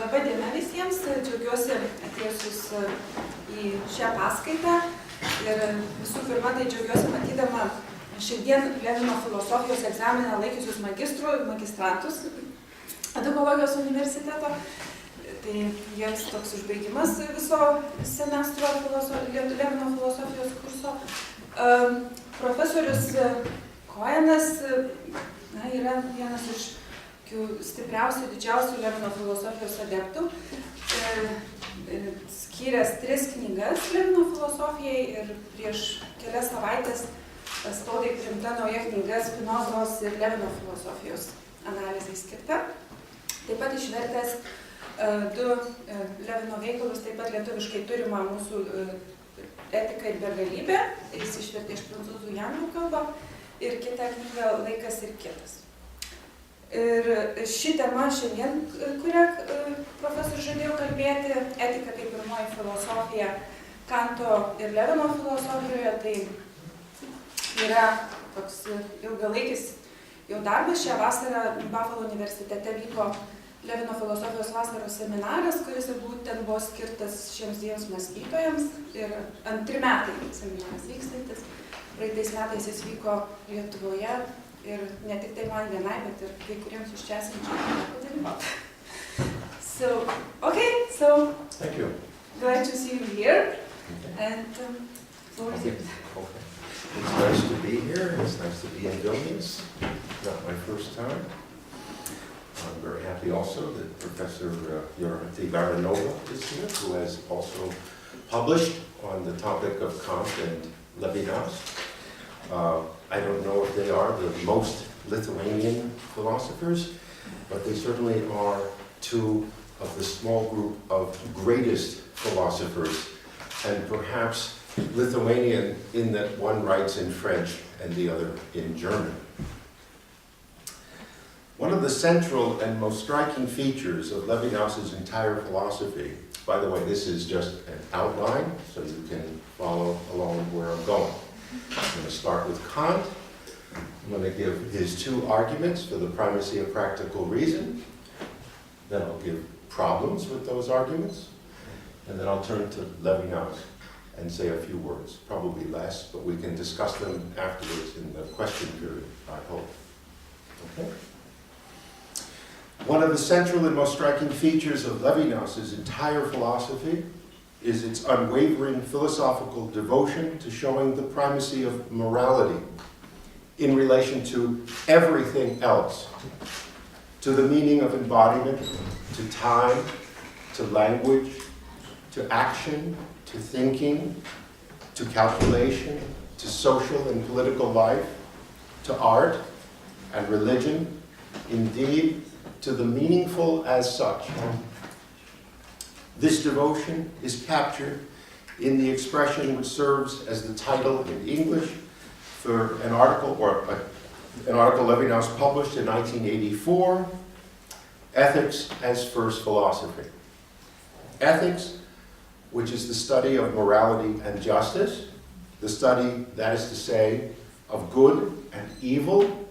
Labą dieną visiems, džiaugiuosi atėjusius į šią paskaitą ir visų pirma, tai džiaugiuosi matydama šiandien Levino filosofijos egzaminą laikiusius magistrantus Edukologijos universiteto. Tai jiems toks užbaigimas viso semestro Levino filosofijos kurso. Profesorius Cohenas yra vienas iš stipriausių, didžiausių Levino filosofijos adeptų, skyręs 3 knygas Levino filosofijai ir prieš kelias savaitės spaudai priimta nauja knyga Spinozos ir Levino filosofijos analizai skirta. Taip pat išvertęs 2 Levino veikalus, taip pat lietuviškai turimą mūsų Etika ir begalybė, jis išvertė iš prancūzų į anglų kalbą, ir kitą knygą Laikas ir kitas. Ir ši tema šiandien, kurią profesorius žadėjo kalbėti, etika kaip pirmoji filosofija Kanto ir Levino filosofijoje, tai yra toks ilgalaikis jau darbas. Šią vasarą Buffalo universitete vyko Levino filosofijos vasaros seminaras, kuris būtent buvo skirtas šiems 2 mąstytojams, ir 2 metai seminaras vykstantis. Praeitais metais jis vyko Lietuvoje ir ne tik tai man vienai, bet ir kai kuriems iš čia esančių padalyvauti. So, thank you. Glad to see you here. And floor is yours. Okay. It's nice to be here. It's nice to be in Vilnius. Not my first time. I'm very happy also that Professor Levinas is here, who has also published on the topic of Kant and Levinas. I don't know if they are the most Lithuanian philosophers, but they certainly are 2 of the small group of greatest philosophers, and perhaps Lithuanian in that one writes in French and the other in German. One of the central and most striking features of Levinas's entire philosophy, by the way, this is just an outline, so you can follow along where I'm going. I'm going to start with Kant. I'm going to give his 2 arguments for the primacy of practical reason. Then I'll give problems with those arguments. And then I'll turn to Levinas and say a few words, probably less, but we can discuss them afterwards in the question period, I hope. Okay? One of the central and most striking features of Levinas's entire philosophy is its unwavering philosophical devotion to showing the primacy of morality in relation to everything else, to the meaning of embodiment, to time, to language, to action, to thinking, to calculation, to social and political life, to art and religion, indeed, to the meaningful as such. This devotion is captured in the expression which serves as the title in English for an article Levinas published in 1984, Ethics as First Philosophy. Ethics, which is the study of morality and justice, the study, that is to say, of good and evil,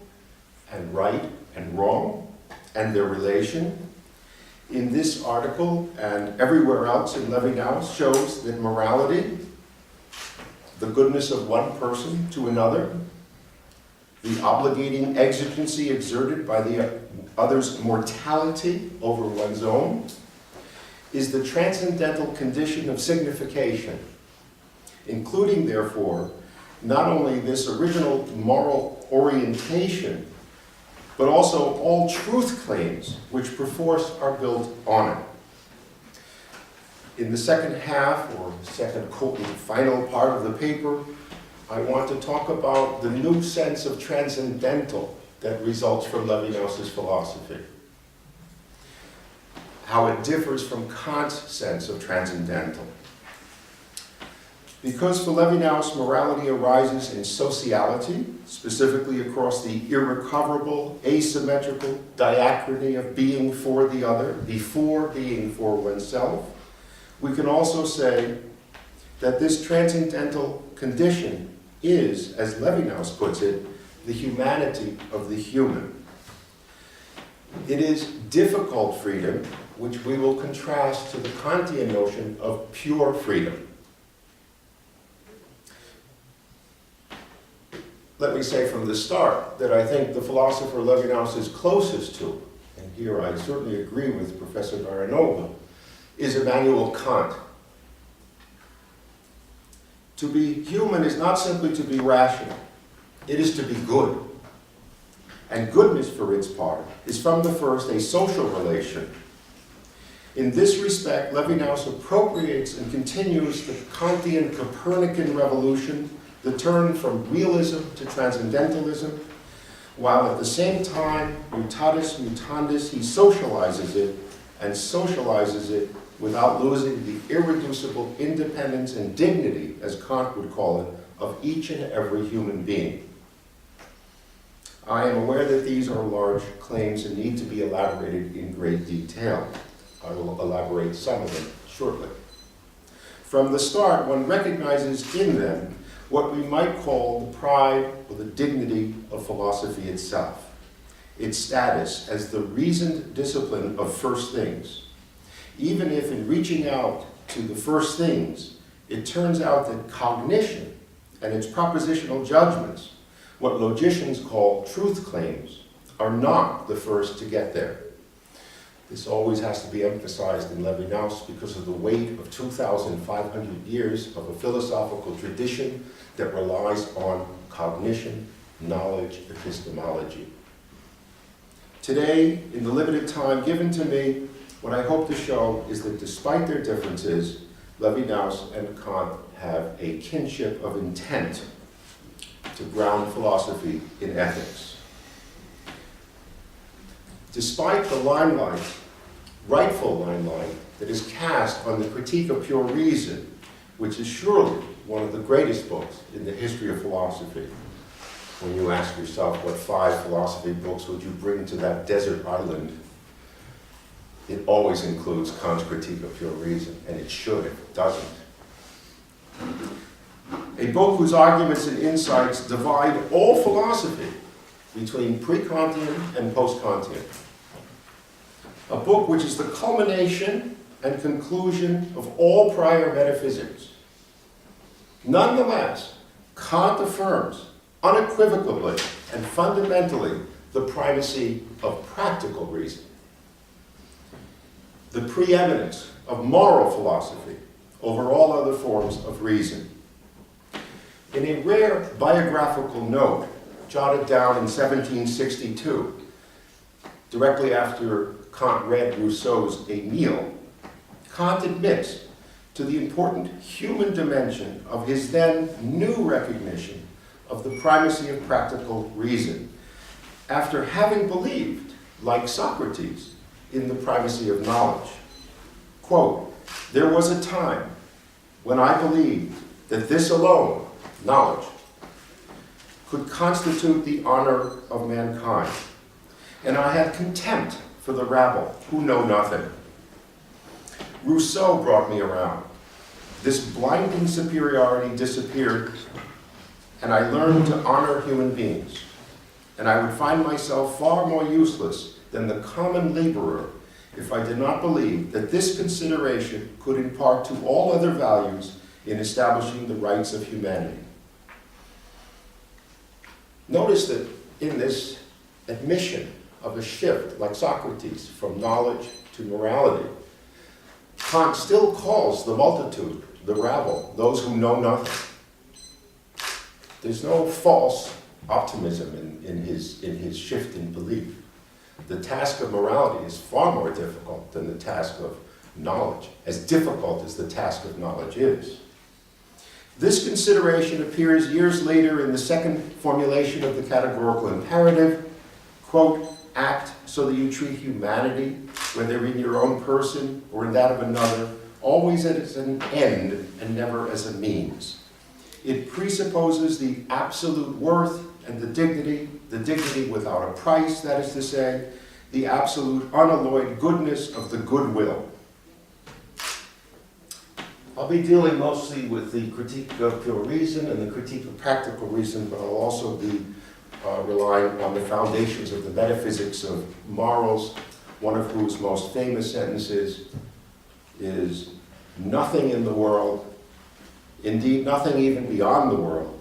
and right and wrong, and their relation, in this article and everywhere else in Levinas shows that morality, the goodness of one person to another, the obligating exigency exerted by the other's mortality over one's own, is the transcendental condition of signification, including, therefore, not only this original moral orientation, but also all truth claims which perforce are built on it. In the second half, or second final part of the paper, I want to talk about the new sense of transcendental that results from Levinas's philosophy. How it differs from Kant's sense of transcendental. Because for Levinas, morality arises in sociality, specifically across the irrecoverable, asymmetrical diachrony of being for the other, before being for oneself, we can also say that this transcendental condition is, as Levinas puts it, the humanity of the human. It is difficult freedom, which we will contrast to the Kantian notion of pure freedom. Let me say from the start that I think the philosopher Levinas is closest to, and here I certainly agree with Professor Baranova, is Immanuel Kant. To be human is not simply to be rational, it is to be good. And goodness, for its part, is from the first a social relation. In this respect, Levinas appropriates and continues the Kantian Copernican revolution, the turn from realism to transcendentalism, while at the same time, mutatis mutandis, he socializes it, and socializes it without losing the irreducible independence and dignity, as Kant would call it, of each and every human being. I am aware that these are large claims and need to be elaborated in great detail. I will elaborate some of them shortly. From the start, one recognizes in them what we might call the pride or the dignity of philosophy itself, its status as the reasoned discipline of first things. Even if in reaching out to the first things, it turns out that cognition and its propositional judgments, what logicians call truth claims, are not the first to get there. This always has to be emphasized in Levinas because of the weight of 2,500 years of a philosophical tradition that relies on cognition, knowledge, epistemology. Today, in the limited time given to me, what I hope to show is that despite their differences, Levinas and Kant have a kinship of intent to ground philosophy in ethics. Despite the limelight, rightful limelight, that is cast on the Critique of Pure Reason, which is surely one of the greatest books in the history of philosophy. When you ask yourself what 5 philosophy books would you bring to that desert island, it always includes Kant's Critique of Pure Reason, and it should if it doesn't. A book whose arguments and insights divide all philosophy between pre-Kantian and post-Kantian. A book which is the culmination and conclusion of all prior metaphysics. Nonetheless, Kant affirms unequivocally and fundamentally the primacy of practical reason, the preeminence of moral philosophy over all other forms of reason. In a rare biographical note jotted down in 1762, directly after Kant read Rousseau's Emile, Kant admits to the important human dimension of his then new recognition of the primacy of practical reason, after having believed, like Socrates, in the primacy of knowledge. Quote, "There was a time when I believed that this alone, knowledge, could constitute the honor of mankind, and I had contempt for the rabble who know nothing. Rousseau brought me around. This blinding superiority disappeared, and I learned to honor human beings, and I would find myself far more useless than the common laborer if I did not believe that this consideration could impart to all other values in establishing the rights of humanity." Notice that in this admission of a shift, like Socrates, from knowledge to morality, Kant still calls the multitude, the rabble, those who know nothing. There's no false optimism in his shift in belief. The task of morality is far more difficult than the task of knowledge, as difficult as the task of knowledge is. This consideration appears years later in the second formulation of the categorical imperative, quote, "Act so that you treat humanity, whether in your own person or in that of another, always as an end and never as a means. It presupposes the absolute worth and the dignity without a price, that is to say, the absolute unalloyed goodness of the goodwill." I'll be dealing mostly with the critique of pure reason and the critique of practical reason, but I'll also be relying on the foundations of the metaphysics of morals, one of whose most famous sentences is, "Nothing in the world, indeed nothing even beyond the world,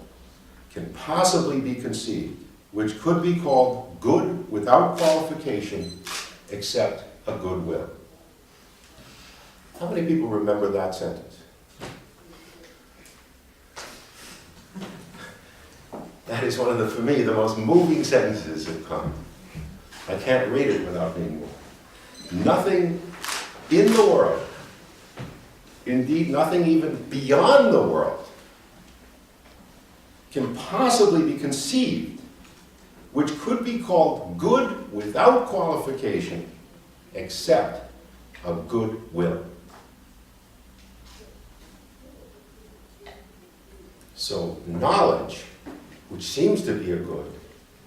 can possibly be conceived, which could be called good without qualification, except a good will." How many people remember that sentence? That is one of the, for me, the most moving sentences of Kant. I can't read it without being moved. Nothing in the world, indeed nothing even beyond the world, can possibly be conceived, which could be called good without qualification, except a good will. So knowledge, which seems to be a good,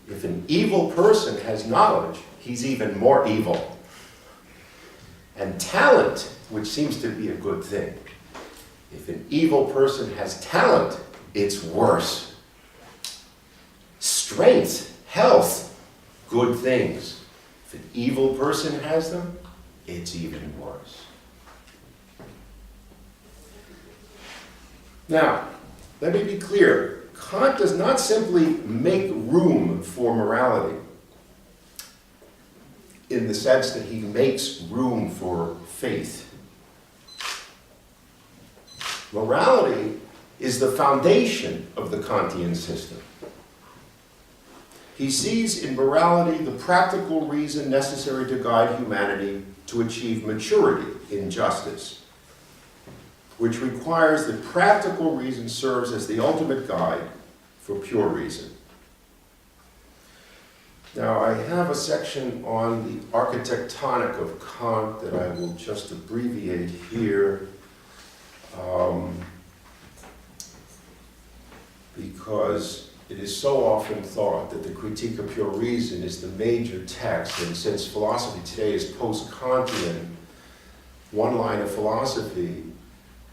if an evil person has knowledge, he's even more evil. And talent, which seems to be a good thing, if an evil person has talent, it's worse. Strength, health, good things. If an evil person has them, it's even worse. Now, let me be clear. Kant does not simply make room for morality in the sense that he makes room for faith. Morality is the foundation of the Kantian system. He sees in morality the practical reason necessary to guide humanity to achieve maturity in justice, which requires that practical reason serves as the ultimate guide for pure reason. Now, I have a section on the architectonic of Kant that I will just abbreviate here, because it is so often thought that the Critique of Pure Reason is the major text, and since philosophy today is post-Kantian, one line of philosophy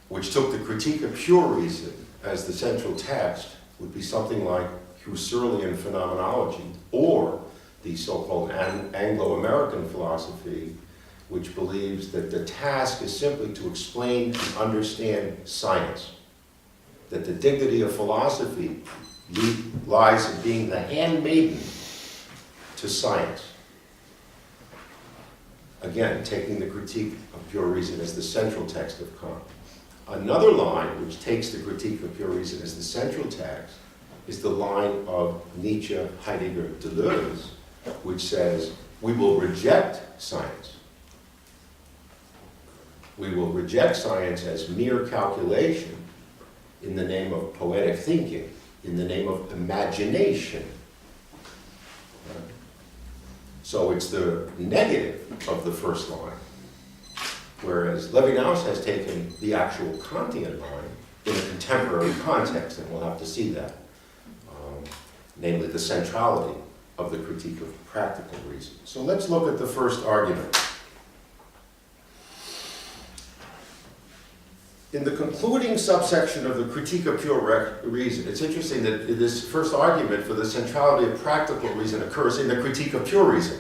which took the Critique of Pure Reason as the central text would be something like Husserlian phenomenology, or the so-called Anglo-American philosophy, which believes that the task is simply to explain and understand science, that the dignity of philosophy lies in being the handmaiden to science. Again, taking the Critique of Pure Reason as the central text of Kant. Another line which takes the Critique of Pure Reason as the central text is the line of Nietzsche, Heidegger, Deleuze, which says, we will reject science. We will reject science as mere calculation in the name of poetic thinking, in the name of imagination. So it's the negative of the first line. Whereas Levinas has taken the actual Kantian line in a contemporary context, and we'll have to see that, namely the centrality of the critique of practical reason. So let's look at the first argument. In the concluding subsection of the Critique of Pure Reason, it's interesting that this first argument for the centrality of practical reason occurs in the Critique of Pure Reason.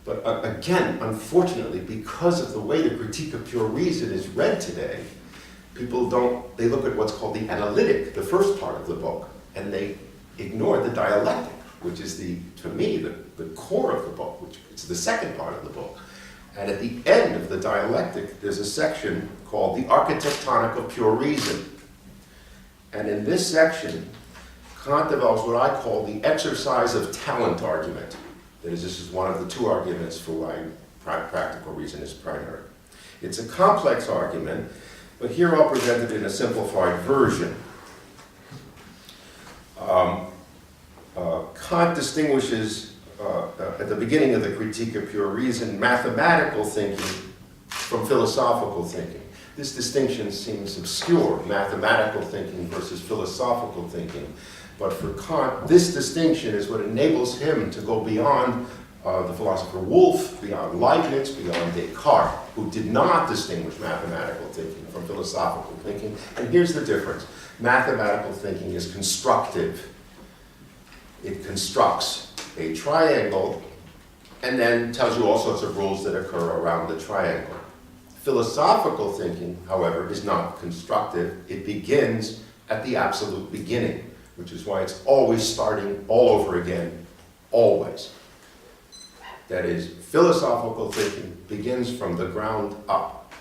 But again, unfortunately, because of the way the Critique of Pure Reason is read today, people they look at what's called the analytic, the first part of the book, and they ignore the dialectic, which is to me, the core of the book, which is the second part of the book. And at the end of the dialectic, there's a section called the Architectonic of Pure Reason. And in this section, Kant develops what I call the exercise of talent argument. That is, this is one of the two arguments for why practical reason is primary. It's a complex argument, but here I'll present it in a simplified version. Kant distinguishes at the beginning of the Critique of Pure Reason mathematical thinking from philosophical thinking. This distinction seems obscure, mathematical thinking versus philosophical thinking. But for Kant, this distinction is what enables him to go beyond the philosopher Wolff, beyond Leibniz, beyond Descartes, who did not distinguish mathematical thinking from philosophical thinking. And here's the difference. Mathematical thinking is constructive. It constructs a triangle and then tells you all sorts of rules that occur around the triangle. Philosophical thinking, however, is not constructive. It begins at the absolute beginning, which is why it's always starting all over again, always. That is, philosophical thinking begins from the ground up.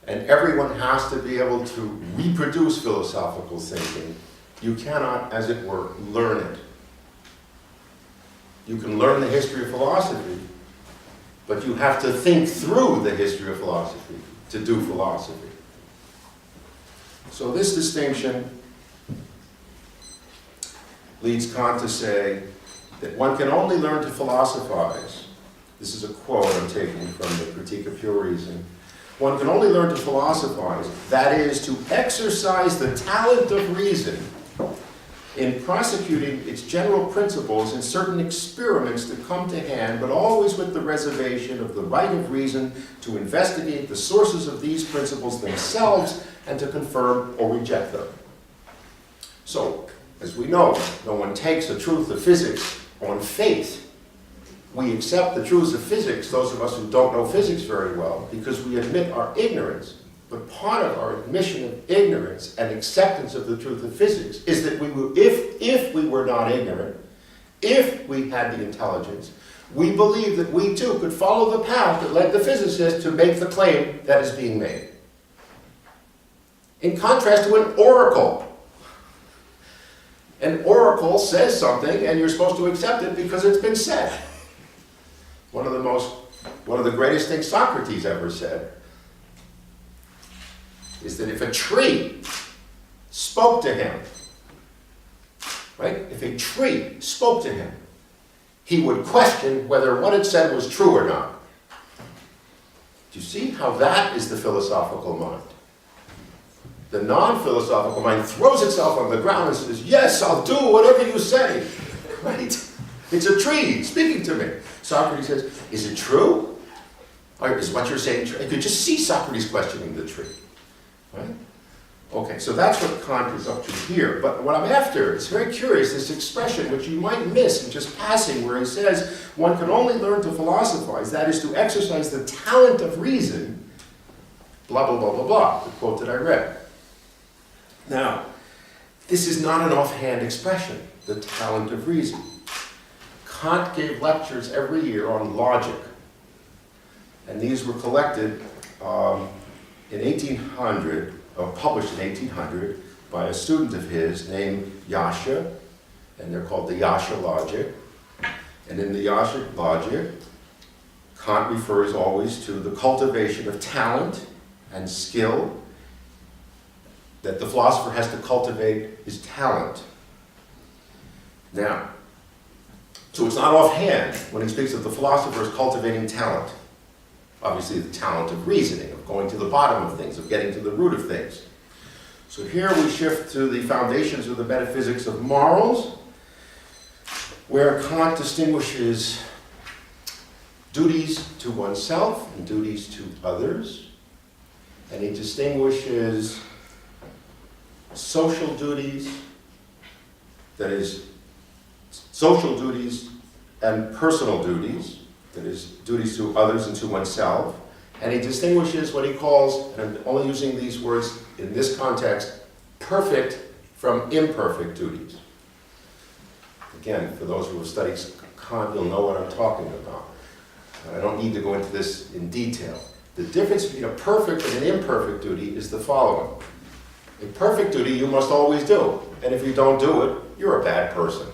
And everyone has to be able to reproduce philosophical thinking. You cannot, as it were, learn it. You can learn the history of philosophy, but you have to think through the history of philosophy to do philosophy. So this distinction leads Kant to say that one can only learn to philosophize. This is a quote I'm taking from the Critique of Pure Reason. One can only learn to philosophize, that is, to exercise the talent of reason in prosecuting its general principles in certain experiments that come to hand, but always with the reservation of the right of reason to investigate the sources of these principles themselves and to confirm or reject them. So, as we know, no one takes the truth of physics on faith. We accept the truths of physics, those of us who don't know physics very well, because we admit our ignorance. But part of our admission of ignorance and acceptance of the truth of physics is that we will, if we were not ignorant, if we had the intelligence, we believe that we too could follow the path that led the physicist to make the claim that is being made. In contrast to an oracle. An oracle says something and you're supposed to accept it because it's been said. One of the greatest things Socrates ever said is that if a tree spoke to him, right? If a tree spoke to him, he would question whether what it said was true or not. Do you see how that is the philosophical mind? The non-philosophical mind throws itself on the ground and says, yes, I'll do whatever you say, right? It's a tree speaking to me. Socrates says, is it true? Or is what you're saying true? You could just see Socrates questioning the tree. Right? Okay, so that's what Kant is up to here. But what I'm after, it's very curious, this expression which you might miss in just passing, where he says, one can only learn to philosophize, that is to exercise the talent of reason, blah, blah, blah, blah, blah, the quote that I read. Now, this is not an offhand expression, the talent of reason. Kant gave lectures every year on logic, and these were collected in 1800, published in 1800, by a student of his named Vieša, and they're called the Vieša logic. And in the Vieša logic, Kant refers always to the cultivation of talent and skill, that the philosopher has to cultivate his talent. Now, so it's not offhand when he speaks of the philosopher as cultivating talent. Obviously, the talent of reasoning, of going to the bottom of things, of getting to the root of things. So here we shift to the foundations of the metaphysics of morals, where Kant distinguishes duties to oneself and duties to others. And he distinguishes social duties, that is, social duties and personal duties, that is, duties to others and to oneself. And he distinguishes what he calls, and I'm only using these words in this context, perfect from imperfect duties. Again, for those who have studied Kant, you'll know what I'm talking about. I don't need to go into this in detail. The difference between a perfect and an imperfect duty is the following. A perfect duty you must always do, and if you don't do it, you're a bad person.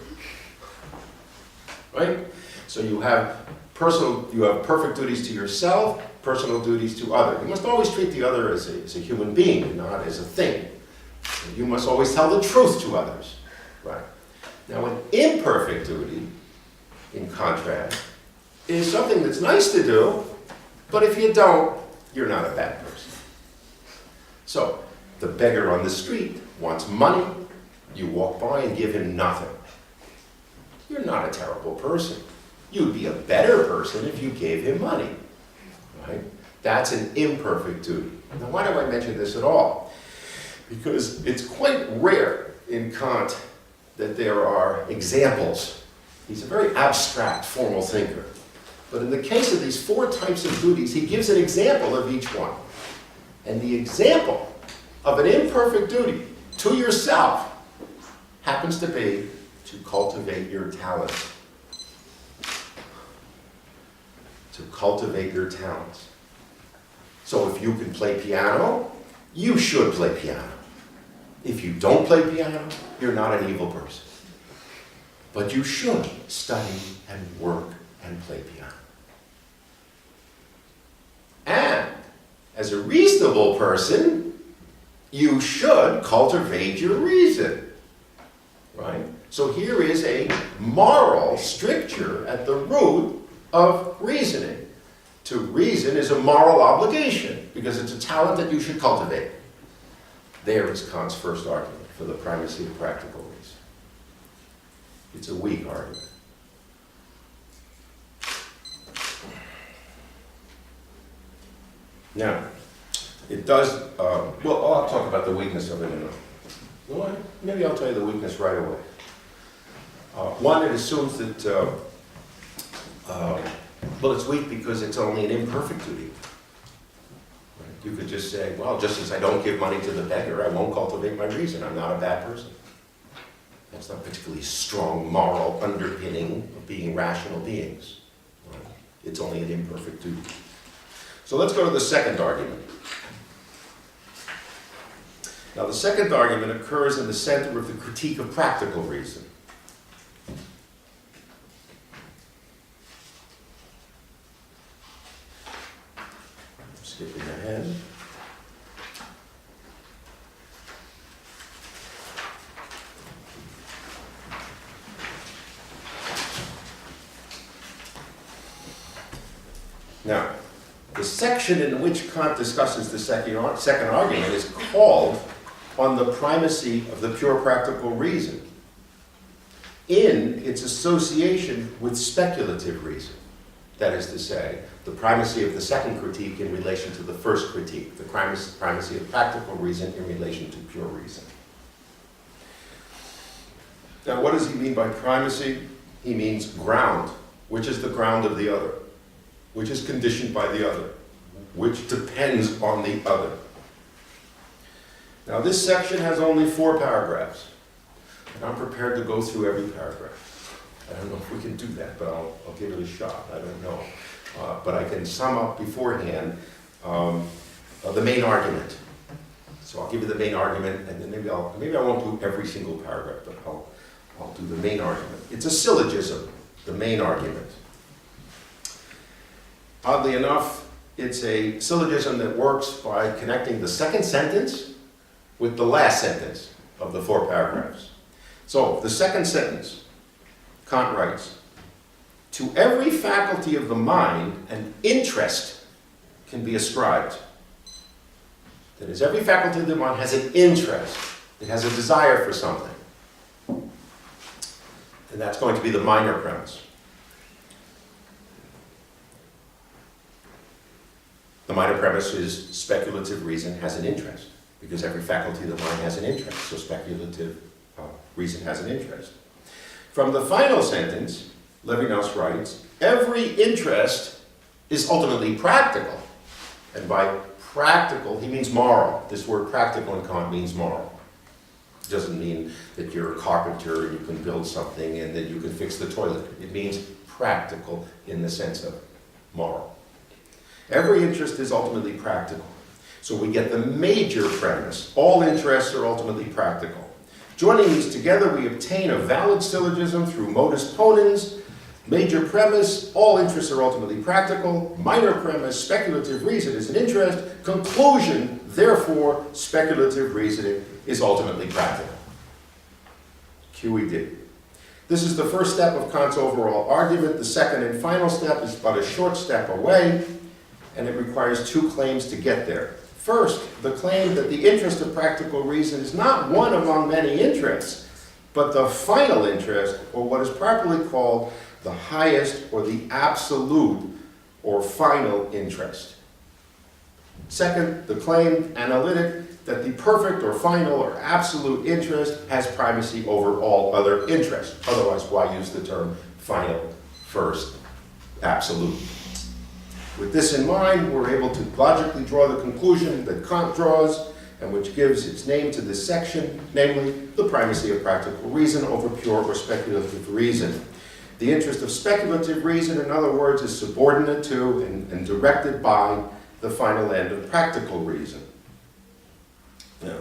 Right? So you have perfect duties to yourself, personal duties to others. You must always treat the other as a human being, not as a thing. You must always tell the truth to others. Right? Now, an imperfect duty, in contrast, is something that's nice to do, but if you don't, you're not a bad person. So, the beggar on the street wants money. You walk by and give him nothing. You're not a terrible person. You'd be a better person if you gave him money. Right? That's an imperfect duty. Now, why do I mention this at all? Because it's quite rare in Kant that there are examples. He's a very abstract, formal thinker. But in the case of these 4 types of duties, he gives an example of each one. And the example of an imperfect duty to yourself happens to be to cultivate your talents. To cultivate your talents. So if you can play piano, you should play piano. If you don't play piano, you're not an evil person. But you should study and work and play piano. And as a reasonable person, you should cultivate your reason. Right? So here is a moral stricture at the root of reasoning. To reason is a moral obligation because it's a talent that you should cultivate. There is Kant's first argument for the primacy of practical reason. It's a weak argument. Now, it does, well, I'll talk about the weakness of it in a moment. Maybe I'll tell you the weakness right away. One, it assumes that, well, it's weak because it's only an imperfect duty. You could just say, well, just as I don't give money to the beggar, I won't cultivate my reason. I'm not a bad person. That's not a particularly strong moral underpinning of being rational beings. Right? It's only an imperfect duty. So let's go to the second argument. Now, the second argument occurs in the center of the critique of practical reason. Skipping ahead. Now, the section in which Kant discusses the second argument is called on the primacy of the pure practical reason in its association with speculative reason. That is to say, the primacy of the second critique in relation to the first critique, the primacy of practical reason in relation to pure reason. Now, what does he mean by primacy? He means ground, which is the ground of the other, which is conditioned by the other, which depends on the other. Now, this section has only 4 paragraphs, and I'm prepared to go through every paragraph. I don't know if we can do that, but I'll give it a shot. I don't know. But I can sum up beforehand the main argument. So I'll give you the main argument, and then maybe I won't do every single paragraph, but I'll do the main argument. It's a syllogism, the main argument. Oddly enough, it's a syllogism that works by connecting the second sentence with the last sentence of the 4 paragraphs. So, the second sentence, Kant writes, "To every faculty of the mind, an interest can be ascribed." That is, every faculty of the mind has an interest. It has a desire for something. And that's going to be the minor premise. The minor premise is speculative reason has an interest, because every faculty of the mind has an interest, so speculative reason has an interest. From the final sentence, Levinas writes, every interest is ultimately practical. And by practical, he means moral. This word practical in Kant means moral. It doesn't mean that you're a carpenter and you can build something and that you can fix the toilet. It means practical in the sense of moral. Every interest is ultimately practical. So we get the major premise. All interests are ultimately practical. Joining these together, we obtain a valid syllogism through modus ponens. Major premise, all interests are ultimately practical. Minor premise, speculative reason is an interest. Conclusion, therefore, speculative reasoning is ultimately practical. QED. This is the first step of Kant's overall argument. The second and final step is but a short step away, and it requires 2 claims to get there. First, the claim that the interest of practical reason is not one among many interests, but the final interest, or what is properly called the highest or the absolute or final interest. Second, the claim, analytic, that the perfect or final or absolute interest has primacy over all other interests. Otherwise, why use the term final, first, absolute? With this in mind, we're able to logically draw the conclusion that Kant draws, and which gives its name to this section, namely, the primacy of practical reason over pure or speculative reason. The interest of speculative reason, in other words, is subordinate to and directed by the final end of practical reason. Now,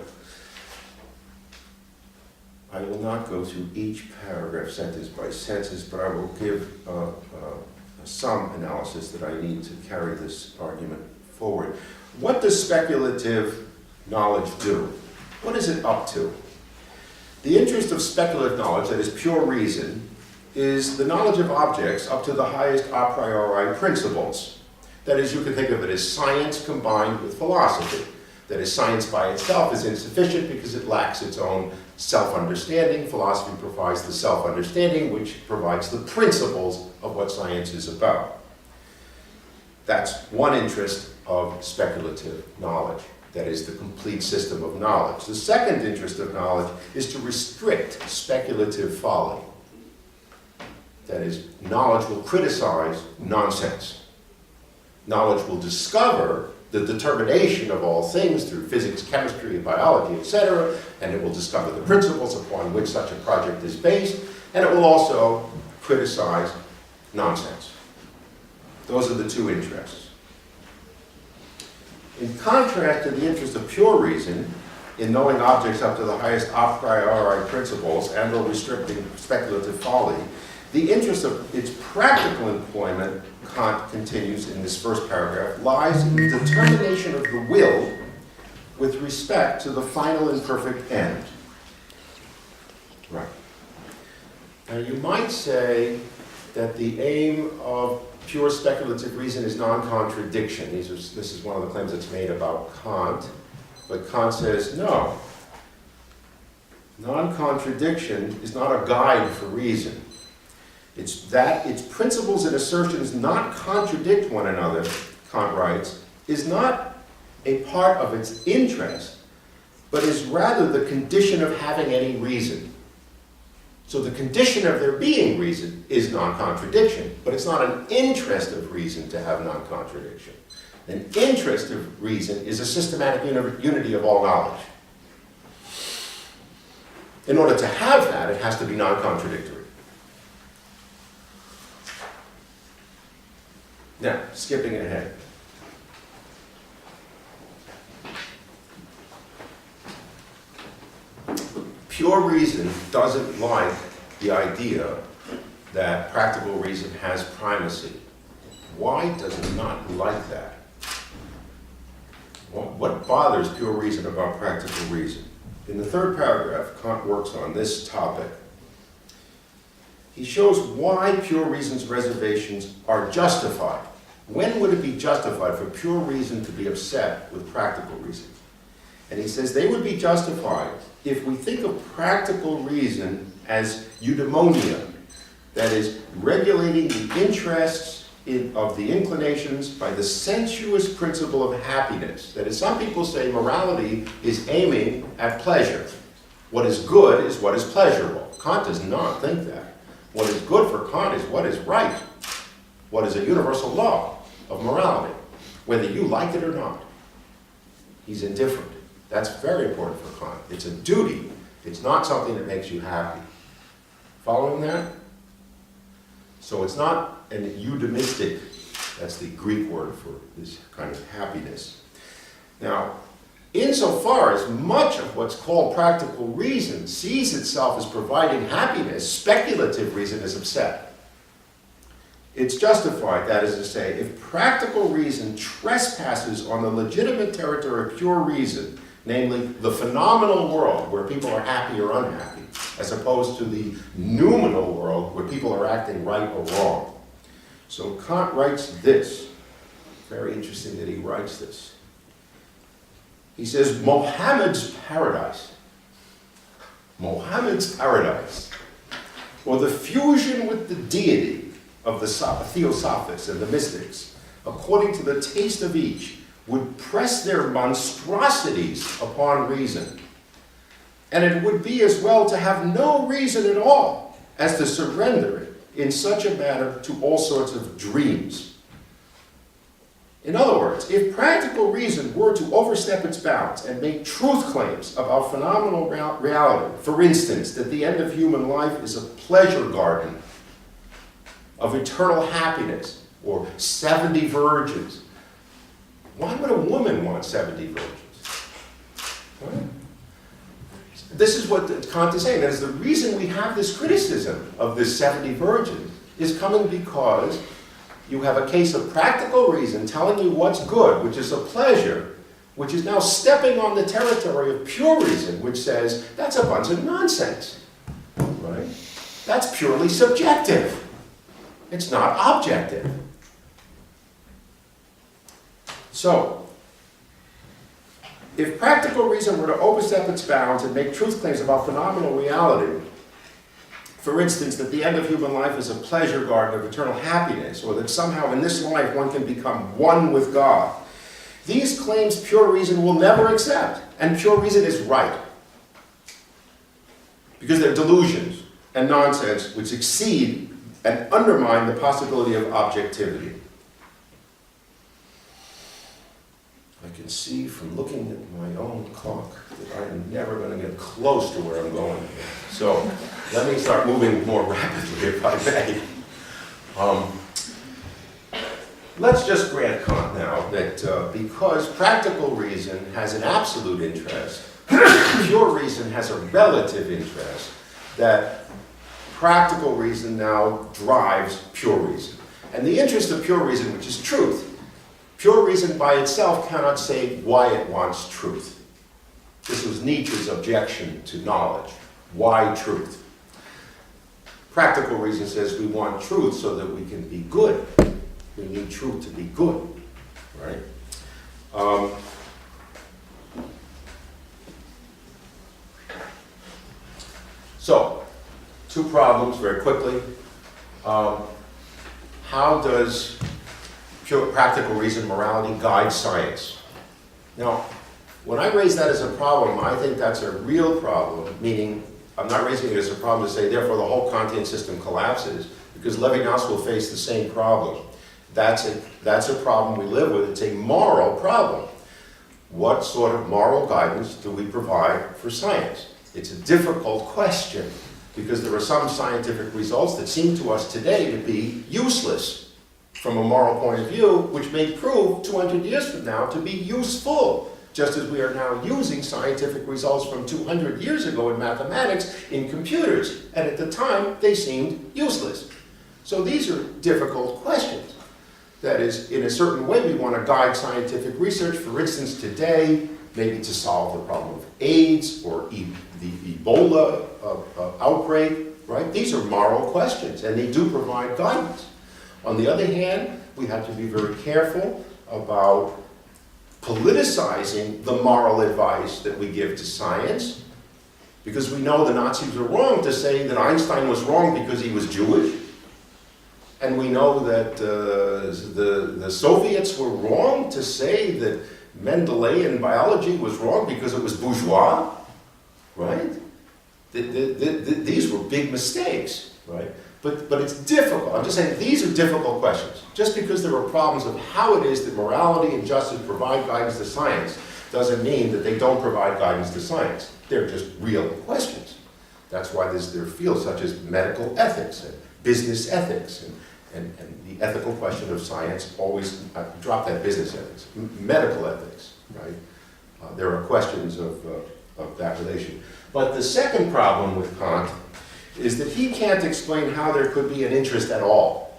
I will not go through each paragraph sentence by sentence, but I will give some analysis that I need to carry this argument forward. What does speculative knowledge do? What is it up to? The interest of speculative knowledge, that is pure reason, is the knowledge of objects up to the highest a priori principles. That is, you can think of it as science combined with philosophy. That is, science by itself is insufficient because it lacks its own self-understanding. Philosophy provides the self-understanding which provides the principles of what science is about. That's one interest of speculative knowledge. That is the complete system of knowledge. The second interest of knowledge is to restrict speculative folly. That is, knowledge will criticize nonsense. Knowledge will discover the determination of all things through physics, chemistry, and biology, etc., and it will discover the principles upon which such a project is based, and it will also criticize nonsense. Those are the two interests. In contrast to the interest of pure reason, in knowing objects up to the highest a priori principles and or restricting speculative folly, the interest of its practical employment, Kant continues in this first paragraph, lies in the determination of the will with respect to the final and perfect end. Right. Now you might say that the aim of pure speculative reason is non-contradiction. This is one of the claims that's made about Kant, but Kant says no. Non-contradiction is not a guide for reason. It's that its principles and assertions not contradict one another, Kant writes, is not a part of its interest, but is rather the condition of having any reason. So the condition of there being reason is non-contradiction, but it's not an interest of reason to have non-contradiction. An interest of reason is a systematic unity of all knowledge. In order to have that, it has to be non-contradictory. Now, skipping ahead. Pure reason doesn't like the idea that practical reason has primacy. Why does it not like that? What bothers pure reason about practical reason? In the third paragraph, Kant works on this topic. He shows why pure reason's reservations are justified. When would it be justified for pure reason to be upset with practical reason? And he says they would be justified if we think of practical reason as eudaimonia, that is, regulating the interests of the inclinations by the sensuous principle of happiness. That is, some people say morality is aiming at pleasure. What is good is what is pleasurable. Kant does not think that. What is good for Kant is what is right, what is a universal law of morality, whether you like it or not. He's indifferent. That's very important for Kant. It's a duty. It's not something that makes you happy. Following that? So it's not an eudemistic, that's the Greek word for this kind of happiness. Now, insofar as much of what's called practical reason sees itself as providing happiness, speculative reason is upset. It's justified, that is to say, if practical reason trespasses on the legitimate territory of pure reason, namely the phenomenal world where people are happy or unhappy, as opposed to the noumenal world where people are acting right or wrong. So Kant writes this. Very interesting that he writes this. He says, Mohammed's paradise, or the fusion with the deity of the Theosophists and the mystics, according to the taste of each, would press their monstrosities upon reason. And it would be as well to have no reason at all as to surrender it in such a manner to all sorts of dreams. In other words, if practical reason were to overstep its bounds and make truth claims about phenomenal reality, for instance, that the end of human life is a pleasure garden of eternal happiness, or 70 virgins, why would a woman want 70 virgins? Right? This is what Kant is saying. That is the reason we have this criticism of this 70 virgins is coming because you have a case of practical reason telling you what's good, which is a pleasure, which is now stepping on the territory of pure reason, which says that's a bunch of nonsense. Right? That's purely subjective. It's not objective. So, if practical reason were to overstep its bounds and make truth claims about phenomenal reality, for instance, that the end of human life is a pleasure garden of eternal happiness, or that somehow in this life one can become one with God, these claims pure reason will never accept, and pure reason is right. Because they're delusions and nonsense which exceed and undermine the possibility of objectivity. I can see from looking at my own clock that I'm never going to get close to where I'm going here. So let me start moving more rapidly, if I may. Let's just grant Kant now that because practical reason has an absolute interest, pure reason has a relative interest, that practical reason now drives pure reason. And the interest of pure reason, which is truth, pure reason by itself cannot say why it wants truth. This was Nietzsche's objection to knowledge. Why truth? Practical reason says we want truth so that we can be good. We need truth to be good, right? So, two problems very quickly. How does pure practical reason, morality, guide science? Now, when I raise that as a problem, I think that's a real problem, meaning I'm not raising it as a problem to say, therefore, the whole Kantian system collapses, because Levinas will face the same problem. That's a problem we live with. It's a moral problem. What sort of moral guidance do we provide for science? It's a difficult question, because there are some scientific results that seem to us today to be useless from a moral point of view, which may prove 200 years from now to be useful, just as we are now using scientific results from 200 years ago in mathematics in computers, and at the time they seemed useless. So these are difficult questions. That is, in a certain way we want to guide scientific research, for instance today, maybe to solve the problem of AIDS or the Ebola outbreak, right? These are moral questions, and they do provide guidance. On the other hand, we have to be very careful about politicizing the moral advice that we give to science, because we know the Nazis were wrong to say that Einstein was wrong because he was Jewish, and we know that the Soviets were wrong to say that Mendelian biology was wrong because it was bourgeois, right? These were big mistakes, right? But it's difficult. I'm just saying these are difficult questions. Just because there are problems of how it is that morality and justice provide guidance to science doesn't mean that they don't provide guidance to science. They're just real questions. That's why there are fields such as medical ethics and business ethics and the ethical question of science always, drop that business ethics, medical ethics, right? There are questions of that relation. But the second problem with Kant is that he can't explain how there could be an interest at all.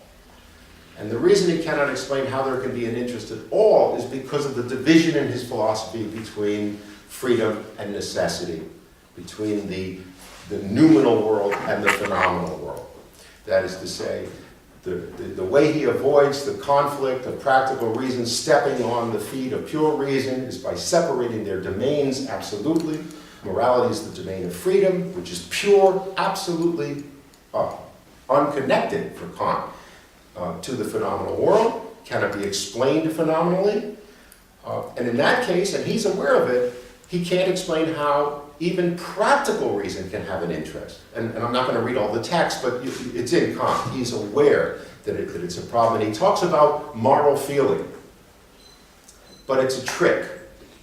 And the reason he cannot explain how there can be an interest at all is because of the division in his philosophy between freedom and necessity, between the noumenal world and the phenomenal world. That is to say, the way he avoids the conflict of practical reason stepping on the feet of pure reason is by separating their domains absolutely. Morality is the domain of freedom, which is pure, absolutely unconnected for Kant to the phenomenal world. Cannot be explained phenomenally. And in that case, and he's aware of it, he can't explain how even practical reason can have an interest. And I'm not going to read all the text, but it's in Kant. He's aware that it's a problem. And he talks about moral feeling. But it's a trick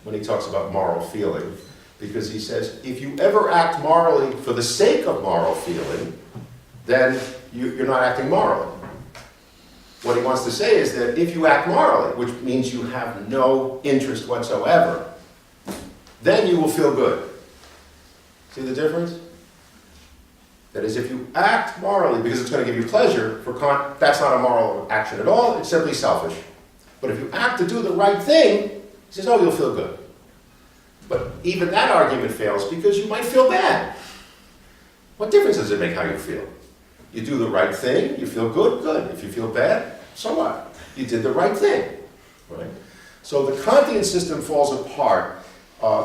when he talks about moral feeling, because he says, if you ever act morally for the sake of moral feeling, then you're not acting morally. What he wants to say is that if you act morally, which means you have no interest whatsoever, then you will feel good. See the difference? That is, if you act morally because it's going to give you pleasure, for Kant, that's not a moral action at all, it's simply selfish. But if you act to do the right thing, he says, oh, you'll feel good. But even that argument fails because you might feel bad. What difference does it make how you feel? You do the right thing, you feel good, good. If you feel bad, so what? You did the right thing, right? So the Kantian system falls apart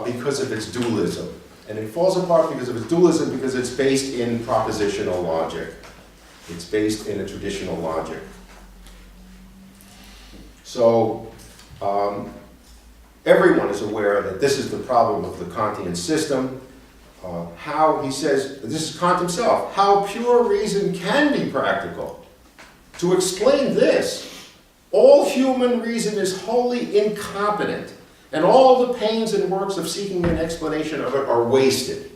because of its dualism. And it falls apart because of its dualism because it's based in propositional logic. It's based in a traditional logic. So everyone is aware that this is the problem of the Kantian system. How, he says, this is Kant himself, how pure reason can be practical. To explain this, all human reason is wholly incompetent, and all the pains and works of seeking an explanation of it are wasted.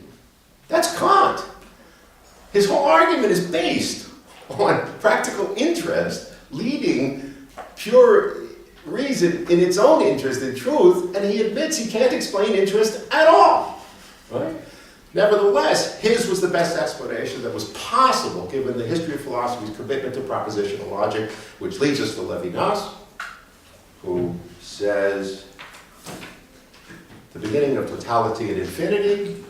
That's Kant. His whole argument is based on practical interest, leading pure reason in its own interest in truth, and he admits he can't explain interest at all. Right? Nevertheless, his was the best explanation that was possible given the history of philosophy's commitment to propositional logic, which leads us to Levinas, who says, the beginning of totality and infinity,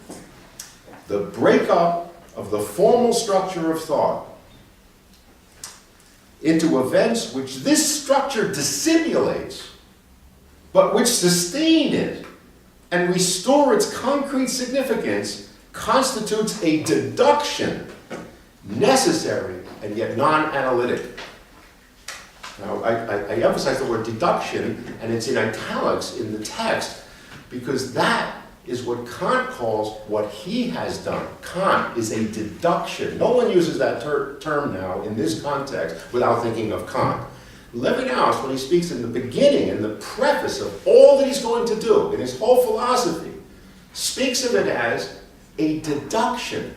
the breakup of the formal structure of thought into events which this structure dissimulates, but which sustain it and restore its concrete significance, constitutes a deduction necessary and yet non-analytic. Now, I emphasize the word deduction, and it's in italics in the text, because that is what Kant calls what he has done. Kant is a deduction. No one uses that term now in this context without thinking of Kant. Levinas, when he speaks in the beginning, in the preface of all that he's going to do, in his whole philosophy, speaks of it as a deduction.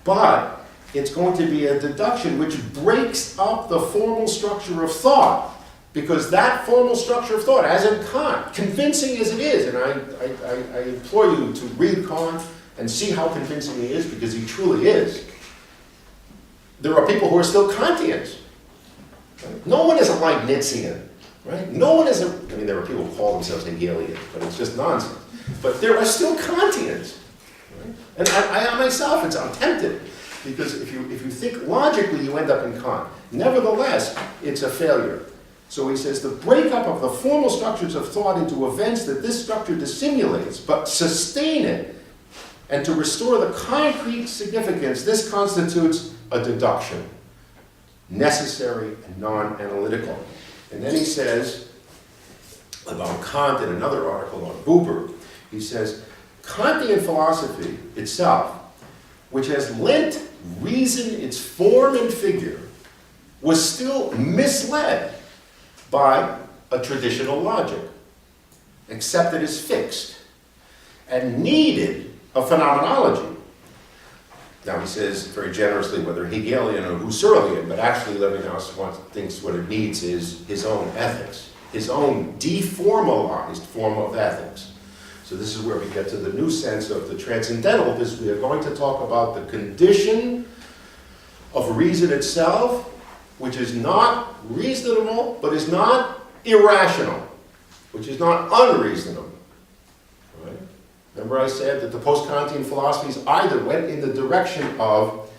But it's going to be a deduction which breaks up the formal structure of thought. Because that formal structure of thought, as in Kant, convincing as it is, and I implore you to read Kant and see how convincing he is, because he truly is. There are people who are still Kantians. No one is a Leibnizian, right? No one is there are people who call themselves Hegelian, but it's just nonsense. But there are still Kantians. Right? And I myself, I'm tempted, because if you think logically, you end up in Kant. Nevertheless, it's a failure. So he says, the breakup of the formal structures of thought into events that this structure dissimulates, but sustain it, and to restore the concrete significance, this constitutes a deduction, necessary and non-analytical. And then he says, about Kant in another article on Buber, he says, Kantian philosophy itself, which has lent reason its form and figure, was still misled by a traditional logic, accepted as fixed, and needed a phenomenology. Now he says very generously whether Hegelian or Husserlian, but actually Levinas thinks what it needs is his own ethics, his own deformalized form of ethics. So this is where we get to the new sense of the transcendental, because we are going to talk about the condition of reason itself, which is not reasonable, but is not irrational, which is not unreasonable. Right? Remember I said that the post-Kantian philosophies either went in the direction of,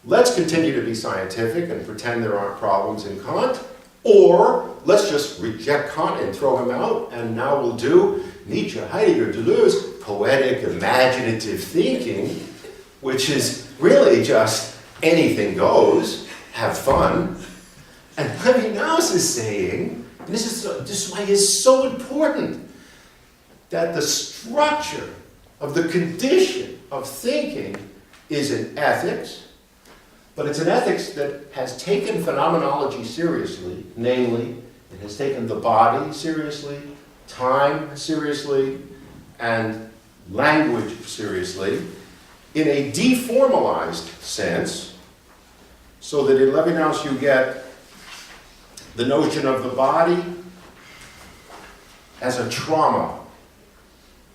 let's continue to be scientific and pretend there aren't problems in Kant, or let's just reject Kant and throw him out, and now we'll do Nietzsche, Heidegger, Deleuze, poetic, imaginative thinking, which is really just anything goes, have fun. And Levinas is saying, And this is why it's so important that the structure of the condition of thinking is an ethics, but it's an ethics that has taken phenomenology seriously, namely, it has taken the body seriously, time seriously, and language seriously, in a deformalized sense, so that in Levinas you get the notion of the body as a trauma.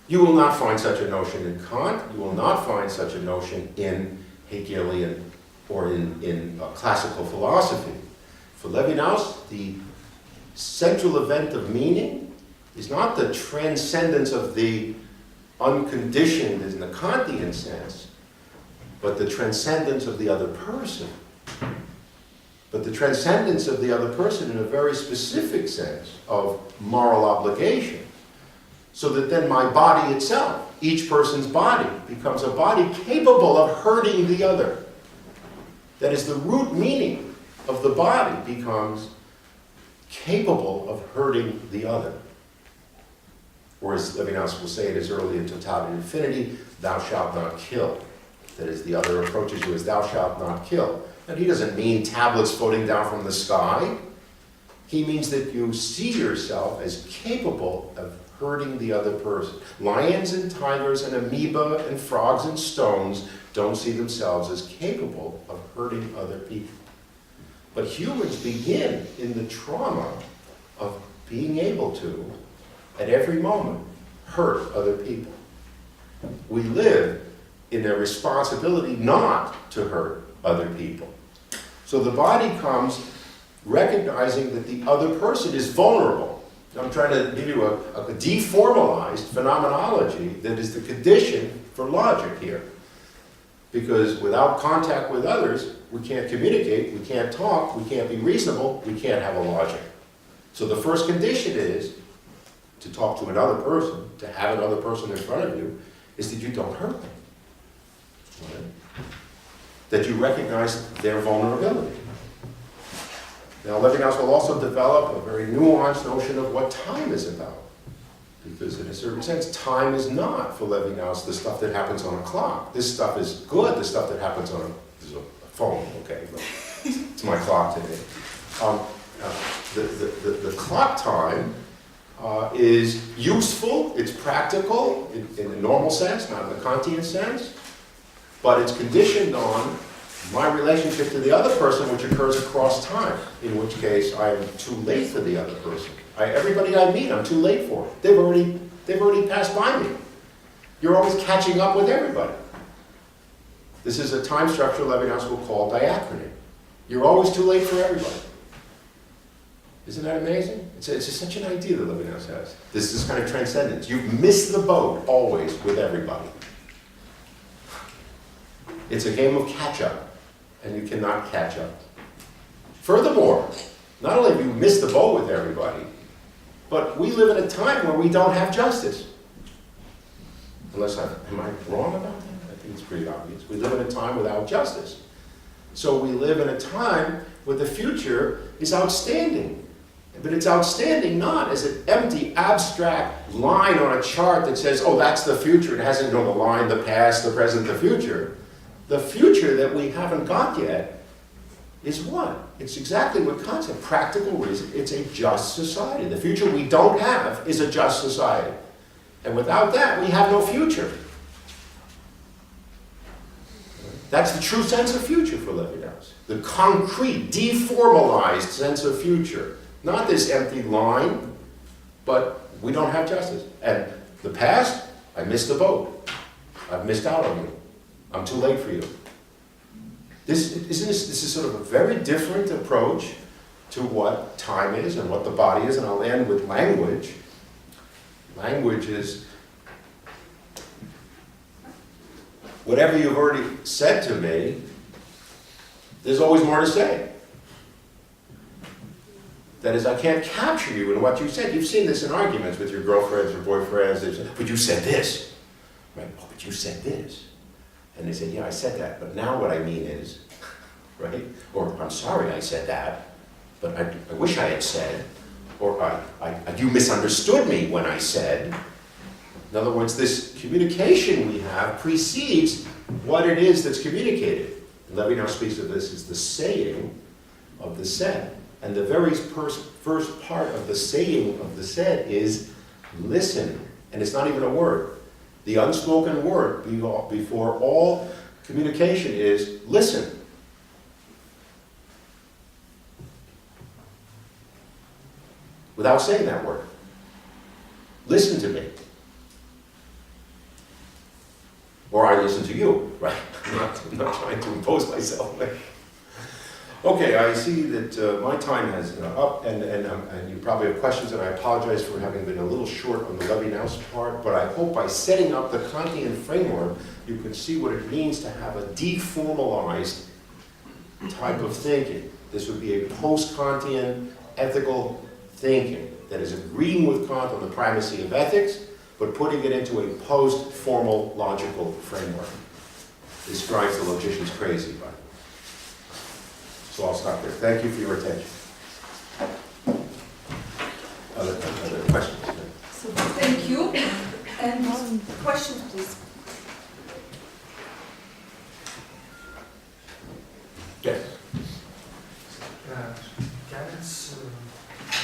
You will not find such a notion in Kant. You will not find such a notion in Hegelian or in classical philosophy. For Levinas, the central event of meaning is not the transcendence of the unconditioned in the Kantian sense, but the transcendence of the other person. But the transcendence of the other person in a very specific sense of moral obligation. So that then my body itself, each person's body, becomes a body capable of hurting the other. That is, the root meaning of the body becomes capable of hurting the other. Or as Levinas will say it as early in Totality and Infinity, thou shalt not kill. That is, the other approaches you as thou shalt not kill. And he doesn't mean tablets floating down from the sky. He means that you see yourself as capable of hurting the other person. Lions and tigers and amoeba and frogs and stones don't see themselves as capable of hurting other people. But humans begin in the trauma of being able to, at every moment, hurt other people. We live in a responsibility not to hurt other people. So the body comes recognizing that the other person is vulnerable. I'm trying to give you a deformalized phenomenology that is the condition for logic here. Because without contact with others, we can't communicate, we can't talk, we can't be reasonable, we can't have a logic. So the first condition is to talk to another person, to have another person in front of you, is that you don't hurt them. Right? That you recognize their vulnerability. Now, Levinas will also develop a very nuanced notion of what time is about. Because in a certain sense, time is not, for Levinas, the stuff that happens on a clock. This stuff is good, the stuff that happens on a phone, okay, but it's my clock today. The clock time is useful, it's practical in the normal sense, not in the Kantian sense, but it's conditioned on my relationship to the other person, which occurs across time, in which case I am too late for the other person. Everybody I meet, I'm too late for. They've already passed by me. You're always catching up with everybody. This is a time structure Levinas will call diachrony. You're always too late for everybody. Isn't that amazing? It's just such an idea that Levinas has. This kind of transcendence. You've missed the boat always with everybody. It's a game of catch-up. And you cannot catch up. Furthermore, not only have you missed the boat with everybody, but we live in a time where we don't have justice. Am I wrong about that? I think it's pretty obvious. We live in a time without justice. So we live in a time where the future is outstanding. But it's outstanding not as an empty, abstract line on a chart that says, oh, that's the future. It hasn't known the line, the past, the present, the future. The future that we haven't got yet is what? It's exactly what Kant said, practical reason. It's a just society. The future we don't have is a just society. And without that, we have no future. That's the true sense of future for Levinas. The concrete, deformalized sense of future. Not this empty line, but we don't have justice. And the past, I missed the boat. I've missed out on you. I'm too late for you. This is sort of a very different approach to what time is and what the body is, and I'll end with language. Language is whatever you've already said to me, there's always more to say. That is, I can't capture you in what you said. You've seen this in arguments with your girlfriends or boyfriends. But you said this. Right? Oh, but you said this. And they say, yeah, I said that, but now what I mean is, right? Or, I'm sorry I said that, but I wish I had said. or you misunderstood me when I said. In other words, this communication we have precedes what it is that's communicated. Levinas speaks of this as the saying of the said. And the very first part of the saying of the said is listen. And it's not even a word. The unspoken word before all communication is listen. Without saying that word. Listen to me. Or I listen to you, right? I'm not trying to impose myself. Okay, I see that my time has up, and you probably have questions, and I apologize for having been a little short on the Levinas part, but I hope by setting up the Kantian framework, you can see what it means to have a deformalized type of thinking. This would be a post-Kantian ethical thinking that is agreeing with Kant on the primacy of ethics, but putting it into a post-formal logical framework. This drives the logicians crazy, but so I'll stop there. Thank you for your attention. Other questions? So thank you. And questions, please. Yes. Can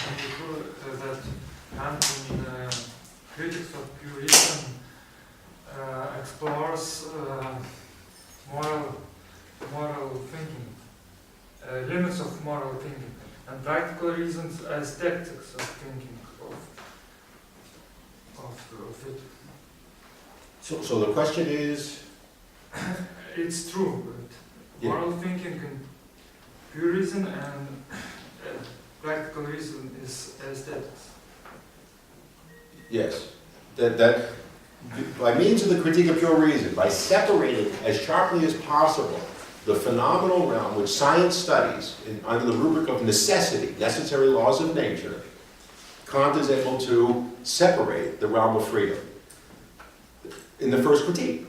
it be true that Kant in Critics of Pure Reason explores moral thinking, limits of moral thinking, and practical reasons as tactics of thinking of it? So the question is? It's true, but moral thinking in pure reason and practical reason is aesthetics. Yes. That by means of the critique of pure reason, by separating as sharply as possible the phenomenal realm which science studies under the rubric of necessity, necessary laws of nature, Kant is able to separate the realm of freedom in the first critique.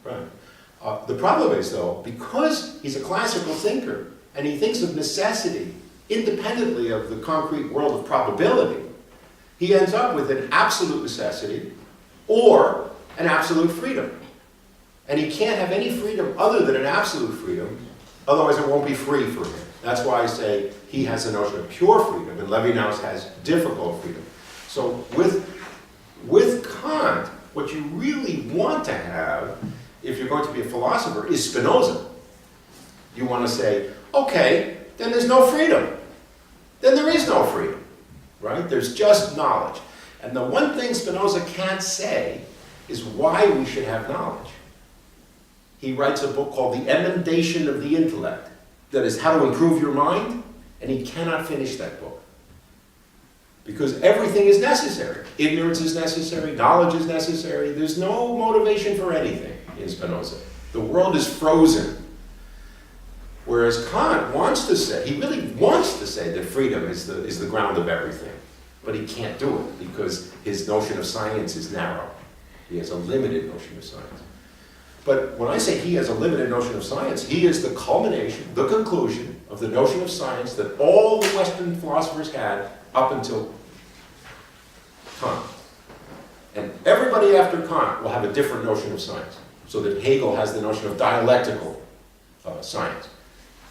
Yeah. Right. The problem is, though, because he's a classical thinker and he thinks of necessity independently of the concrete world of probability, he ends up with an absolute necessity or an absolute freedom. And he can't have any freedom other than an absolute freedom, otherwise it won't be free for him. That's why I say he has a notion of pure freedom, and Levinas has difficult freedom. So with Kant, what you really want to have, if you're going to be a philosopher, is Spinoza. You want to say, okay, then there's no freedom. Then there is no freedom, right? There's just knowledge. And the one thing Spinoza can't say is why we should have knowledge. He writes a book called The Emendation of the Intellect, that is how to improve your mind, and he cannot finish that book. Because everything is necessary. Ignorance is necessary, knowledge is necessary. There's no motivation for anything in Spinoza. The world is frozen. Whereas Kant wants to say, he really wants to say that freedom is the ground of everything. But he can't do it because his notion of science is narrow. He has a limited notion of science. But when I say he has a limited notion of science, he is the culmination, the conclusion of the notion of science that all the Western philosophers had up until Kant. And everybody after Kant will have a different notion of science. So that Hegel has the notion of dialectical science.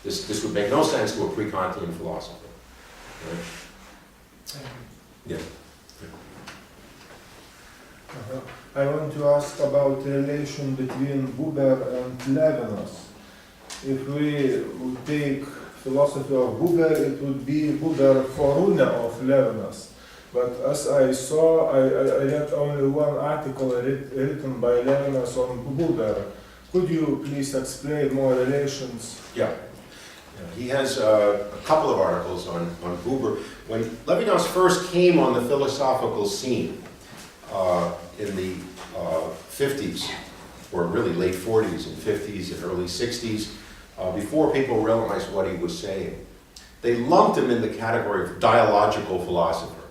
This would make no sense to a pre-Kantian philosopher. Right? Yeah. I want to ask about the relation between Buber and Levinas. If we would take philosophy of Buber, it would be Buber Forune of Levinas. But as I saw, I read only one article written by Levinas on Buber. Could you please explain more relations? Yeah. He has a couple of articles on Buber. When Levinas first came on the philosophical scene in the 50s, or really late 40s and 50s and early 60s, before people realized what he was saying, they lumped him in the category of dialogical philosopher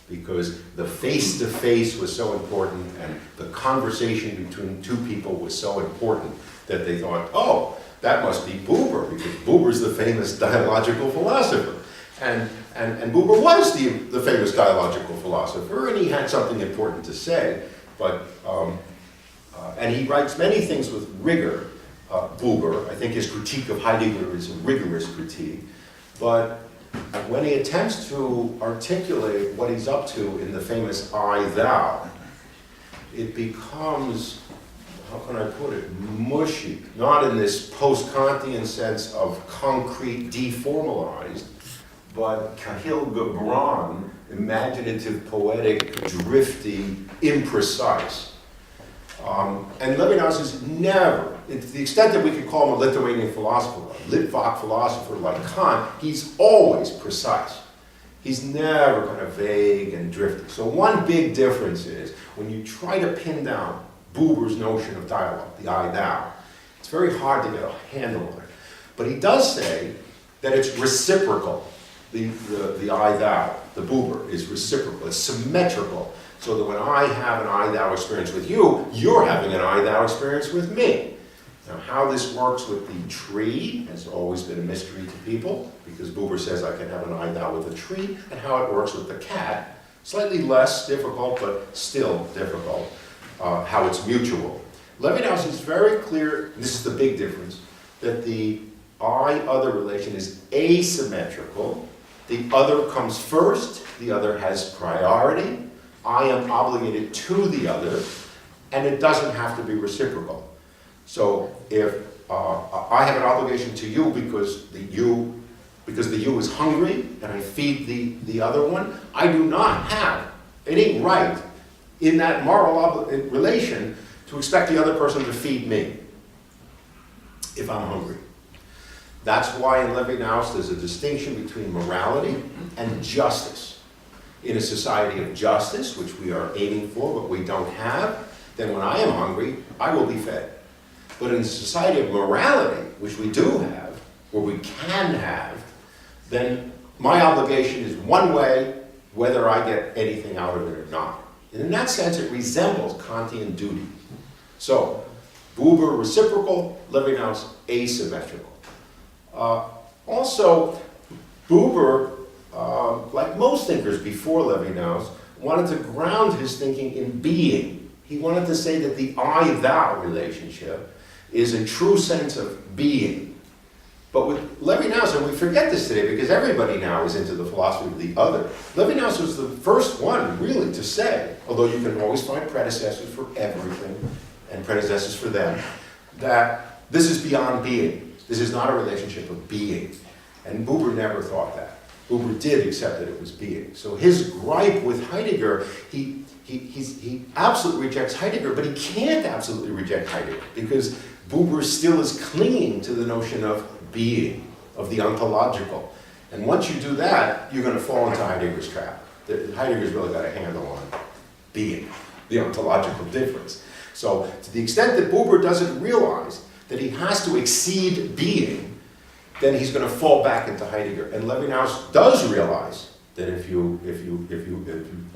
because the face-to-face was so important and the conversation between two people was so important that they thought, oh, that must be Buber, because Buber's the famous dialogical philosopher. And Buber was the famous dialogical philosopher, and he had something important to say, but, and he writes many things with rigor. Buber, I think his critique of Heidegger is a rigorous critique, but when he attempts to articulate what he's up to in the famous I-thou, it becomes, how can I put it, mushy, not in this post-Kantian sense of concrete, deformalized, but Kahil Gibran, imaginative, poetic, drifty, imprecise. And Levinas is never, to the extent that we could call him a Lithuanian philosopher, a Litvak philosopher like Kant, he's always precise. He's never kind of vague and drifty. So one big difference is when you try to pin down Buber's notion of dialogue, the I-thou, it's very hard to get a handle on it. But he does say that it's reciprocal. The I-thou, the Buber, is reciprocal, it's symmetrical, so that when I have an I-thou experience with you, you're having an I-thou experience with me. Now, how this works with the tree has always been a mystery to people, because Buber says I can have an I-thou with a tree, and how it works with the cat, slightly less difficult, but still difficult, how it's mutual. Levinas is very clear, and this is the big difference, that the I-other relation is asymmetrical. The other comes first, the other has priority, I am obligated to the other, and it doesn't have to be reciprocal. So if I have an obligation to you because the you is hungry and I feed the other one, I do not have any right in that moral relation to expect the other person to feed me if I'm hungry. That's why in Levinas there's a distinction between morality and justice. In a society of justice, which we are aiming for but we don't have, then when I am hungry, I will be fed. But in a society of morality, which we do have, or we can have, then my obligation is one way, whether I get anything out of it or not. And in that sense, it resembles Kantian duty. So, Buber reciprocal, Levinas asymmetrical. Also, Buber, like most thinkers before Levinas, wanted to ground his thinking in being. He wanted to say that the I-thou relationship is a true sense of being. But with Levinas, and we forget this today because everybody now is into the philosophy of the other, Levinas was the first one really to say, although you can always find predecessors for everything and predecessors for them, that this is beyond being. This is not a relationship of being. And Buber never thought that. Buber did accept that it was being. So his gripe with Heidegger, he absolutely rejects Heidegger, but he can't absolutely reject Heidegger because Buber still is clinging to the notion of being, of the ontological. And once you do that, you're going to fall into Heidegger's trap. Heidegger's really got a handle on being, the ontological difference. So to the extent that Buber doesn't realize that he has to exceed being, then he's going to fall back into Heidegger. And Levinas does realize that if you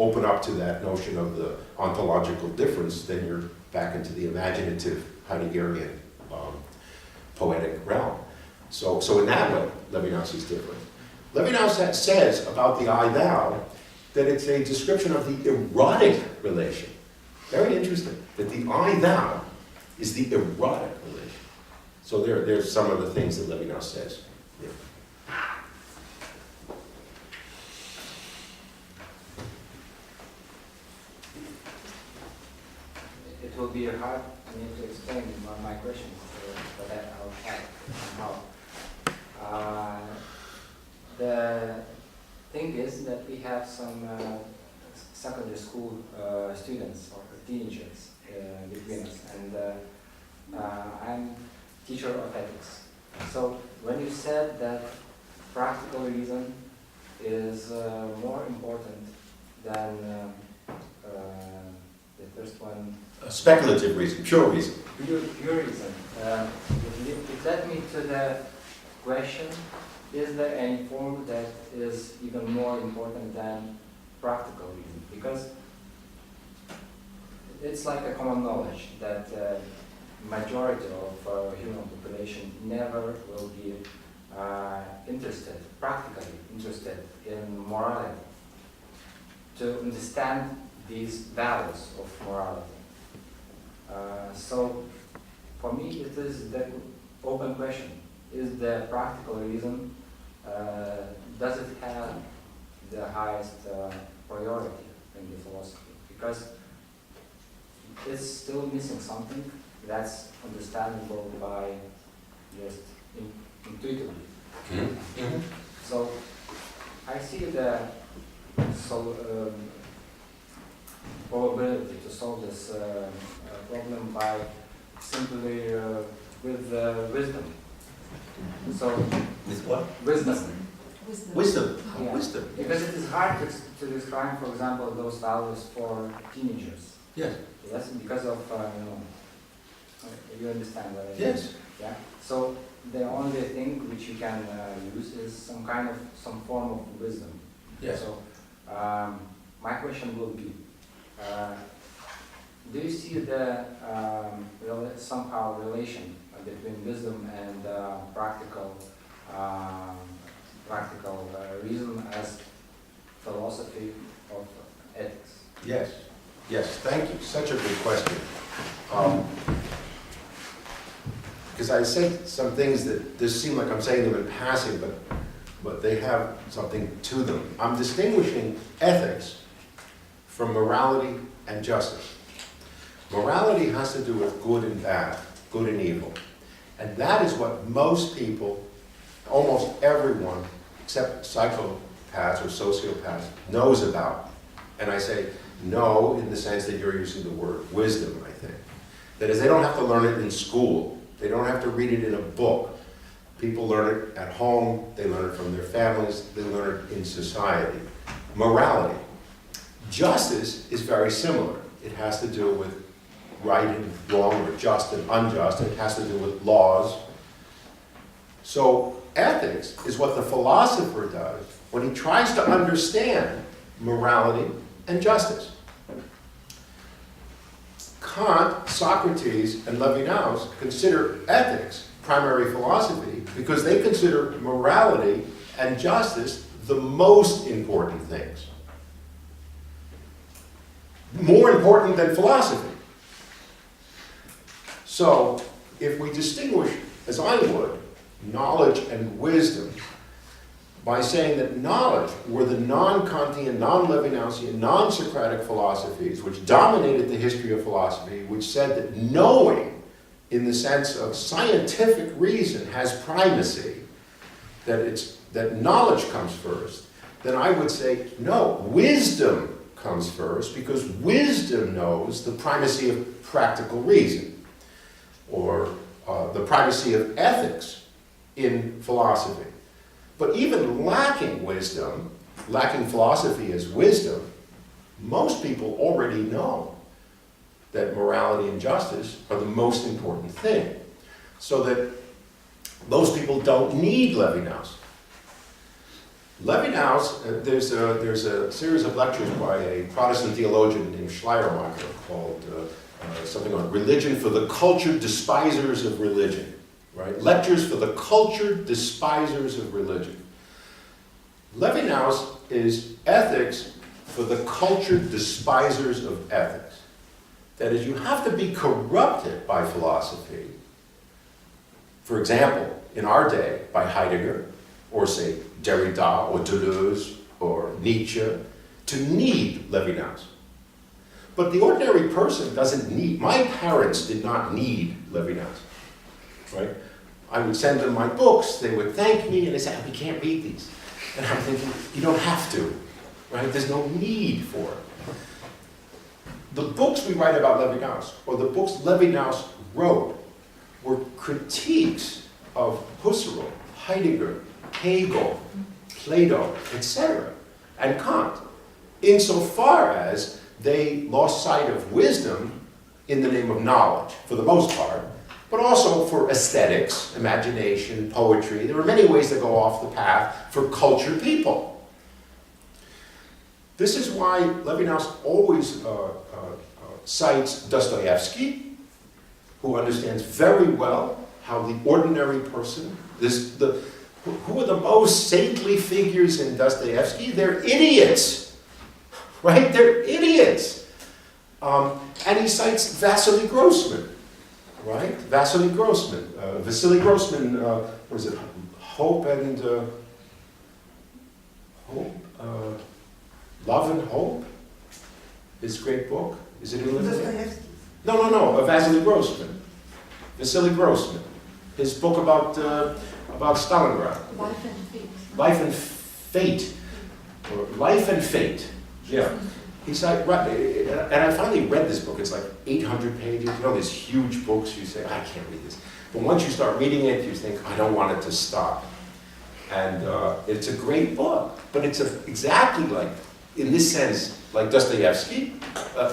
open up to that notion of the ontological difference, then you're back into the imaginative Heideggerian poetic realm. So in that way, Levinas is different. Levinas says about the I-thou that it's a description of the erotic relation. Very interesting, that the I-thou is the erotic relation. So there's some of the things that Levinas says. Yeah. It will be hard for me to explain my question, but I'll try somehow. The thing is that we have some secondary school students or teenagers between us, and I'm teacher of ethics. So when you said that practical reason is more important than the first one, Speculative reason, pure reason. Pure reason. It led me to the question, is there any form that is even more important than practical reason? Because it's like a common knowledge that majority of human population never will be practically interested in morality, to understand these values of morality. So, for me, it is the open question: is the practical reason, does it have the highest priority in the philosophy? Because it's still missing something that's understandable by just intuitively. Mm-hmm. So I see the probability to solve this problem by simply with wisdom. So With what? wisdom. Wisdom. Yeah. Wisdom. Because it is hard to describe, for example, those values for teenagers. Yes. Yes, because of you understand what I mean? Yes. Yeah. So the only thing which you can use is some form of wisdom. Yes. So my question will be: do you see the somehow relation between wisdom and practical reason as philosophy of ethics? Yes. Yes. Thank you. Such a good question. Because I say some things that just seem like I'm saying them in passing, but they have something to them. I'm distinguishing ethics from morality and justice. Morality has to do with good and bad, good and evil. And that is what most people, almost everyone, except psychopaths or sociopaths, knows about. And I say no in the sense that you're using the word wisdom, I think. That is, they don't have to learn it in school. They don't have to read it in a book. People learn it at home, they learn it from their families, they learn it in society. Morality. Justice is very similar. It has to do with right and wrong, or just and unjust. It has to do with laws. So ethics is what the philosopher does when he tries to understand morality and justice. Kant, Socrates, and Levinas consider ethics primary philosophy because they consider morality and justice the most important things. More important than philosophy. So, if we distinguish, as I would, knowledge and wisdom by saying that knowledge were the non-Kantian, non-Levinasian, non-Socratic philosophies which dominated the history of philosophy, which said that knowing, in the sense of scientific reason, has primacy, that knowledge comes first, then I would say, no, wisdom comes first, because wisdom knows the primacy of practical reason, or the primacy of ethics in philosophy. But even lacking wisdom, lacking philosophy as wisdom, most people already know that morality and justice are the most important thing. So that those people don't need Levinas. Levinas, there's a series of lectures by a Protestant theologian named Schleiermacher called something on religion for the cultured despisers of religion. Right? Lectures for the cultured despisers of religion. Levinas is ethics for the cultured despisers of ethics. That is, you have to be corrupted by philosophy. For example, in our day, by Heidegger, or say Derrida, or Deleuze, or Nietzsche, to need Levinas. But the ordinary person doesn't need. My parents did not need Levinas. Right? I would send them my books, they would thank me, and they say, we can't read these. And I'm thinking, you don't have to, right? There's no need for it. The books we write about Levinas, or the books Levinas wrote, were critiques of Husserl, Heidegger, Hegel, Plato, etc., and Kant, insofar as they lost sight of wisdom in the name of knowledge, for the most part, but also for aesthetics, imagination, poetry. There are many ways to go off the path for cultured people. This is why Levinas always cites Dostoevsky, who understands very well how the ordinary person, who are the most saintly figures in Dostoevsky? They're idiots, right? They're idiots. And he cites Vasily Grossman, right? Vasily Grossman. What is it? Hope and... Love and Hope? His great book? Is it in English? No, Vasily Grossman. Vasily Grossman. His book about Stalingrad. Life and Fate. Life and Fate. Or Life and Fate. Yeah. He's like, and I finally read this book. It's like 800 pages. You know, these huge books. You say, I can't read this. But once you start reading it, you think, I don't want it to stop. And it's a great book. But it's exactly like, in this sense, like Dostoevsky.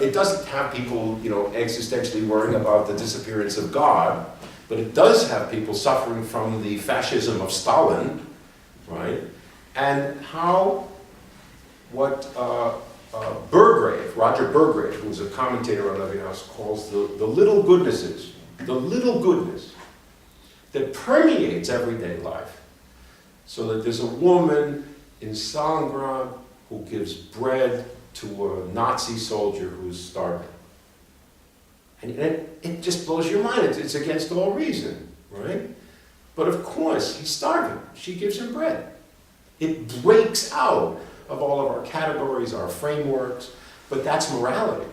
It doesn't have people, you know, existentially worrying about the disappearance of God. But it does have people suffering from the fascism of Stalin, right? And how, what Burgrave, Roger Burgrave, who's a commentator on Levinas, calls the little goodnesses, the little goodness that permeates everyday life. So that there's a woman in Stalingrad who gives bread to a Nazi soldier who's starving. And it just blows your mind. It's against all reason, right? But of course, he's starving. She gives him bread. It breaks out of all of our categories, our frameworks, but that's morality.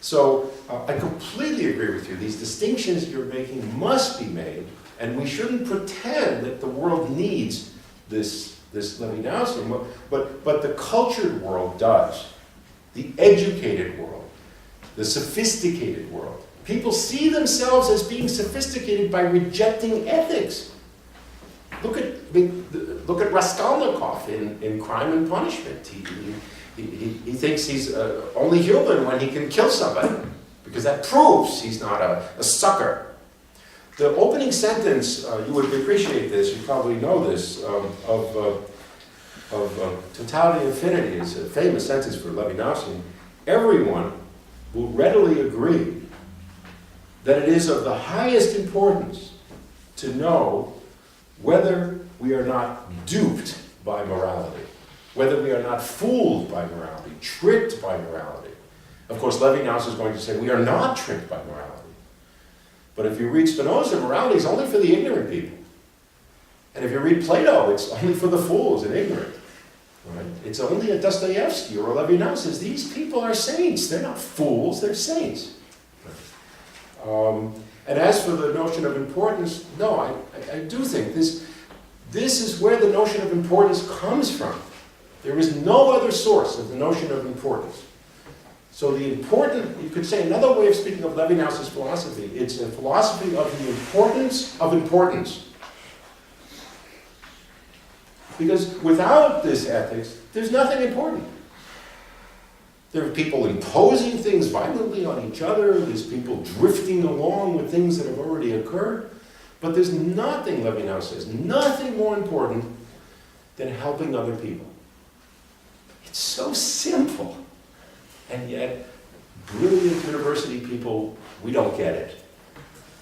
So I completely agree with you. These distinctions you're making must be made, and we shouldn't pretend that the world needs this Levinasian, but the cultured world does. The educated world. The sophisticated world. People see themselves as being sophisticated by rejecting ethics. Look at Raskolnikov in Crime and Punishment. He thinks he's only human when he can kill somebody, because that proves he's not a sucker. The opening sentence, you would appreciate this, you probably know this, of Totality and Infinity is a famous sentence for Levinasian. Everyone will readily agree that it is of the highest importance to know whether we are not duped by morality, whether we are not fooled by morality, tricked by morality. Of course, Levinas is going to say we are not tricked by morality. But if you read Spinoza, morality is only for the ignorant people. And if you read Plato, it's only for the fools and ignorant. Right? It's only a Dostoevsky or a Levinas says these people are saints. They're not fools, they're saints. And as for the notion of importance, no, I do think this is where the notion of importance comes from. There is no other source of the notion of importance. So the important, you could say another way of speaking of Levinas's philosophy, it's a philosophy of the importance of importance. Because without this ethics, there's nothing important. There are people imposing things violently on each other. There's people drifting along with things that have already occurred. But there's nothing, Levinas says, nothing more important than helping other people. It's so simple. And yet, brilliant university people, we don't get it.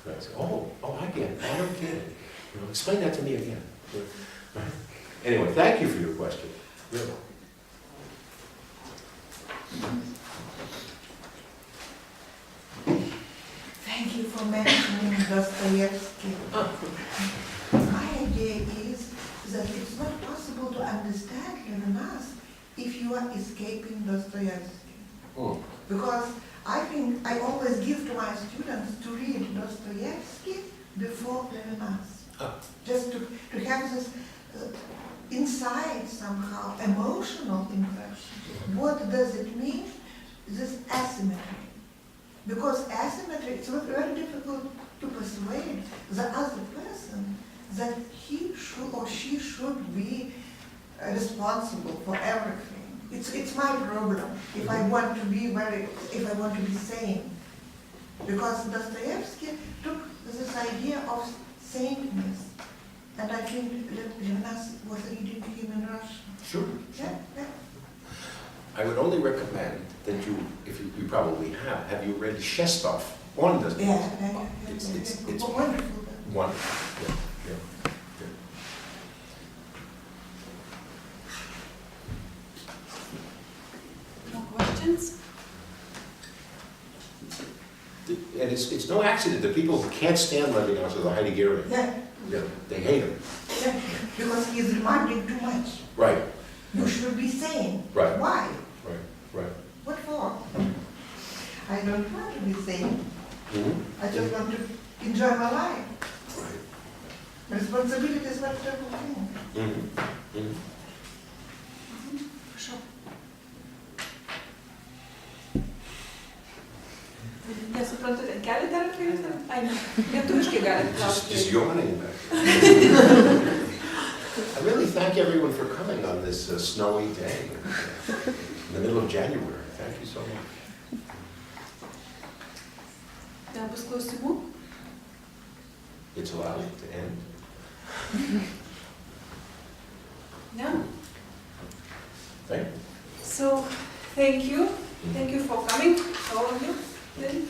Right? Say, oh, I get it. I don't get it. You know, explain that to me again. Right? Anyway, thank you for your question. Really. Thank you for mentioning Dostoevsky. My idea is that it's not possible to understand Levinas if you are escaping Dostoevsky. Oh. Because I think I always give to my students to read Dostoevsky before Levinas. Just to have this inside somehow emotional impression. What does it mean? This asymmetry. Because asymmetry, it's very difficult to persuade the other person that he should or she should be responsible for everything. It's my problem if I want to be sane. Because Dostoevsky took this idea of saintness. And I think Levinas was reading him in Russian. Sure. Yeah. I would only recommend that you, if you probably have you read Shestov on Dostoevsky? Yeah. It's wonderful. wonderful. Yeah. questions? And it's no accident that people can't stand Levinas or the Heideggerian. Yeah, Yeah, they hate him. yeah, because he is remarking too much. Right, You should be sane. Right. Why? right. What for? I don't want to be sane. Mhm. I just want to enjoy my life. Right. Responsibility is not a terrible thing. Mhm. Mhm. Prašau. Nesuprantu, ten kelite ar kaip jūs ten? Ai, ne. Lietuviškai galite Just klausti. yawning back. I really thank everyone for coming on this snowy day in the middle of January. Thank you so much. Ten bus klausimų? It's allowed to end. Ne? Thank you. So, thank you. Thank you for coming, all of you. Then.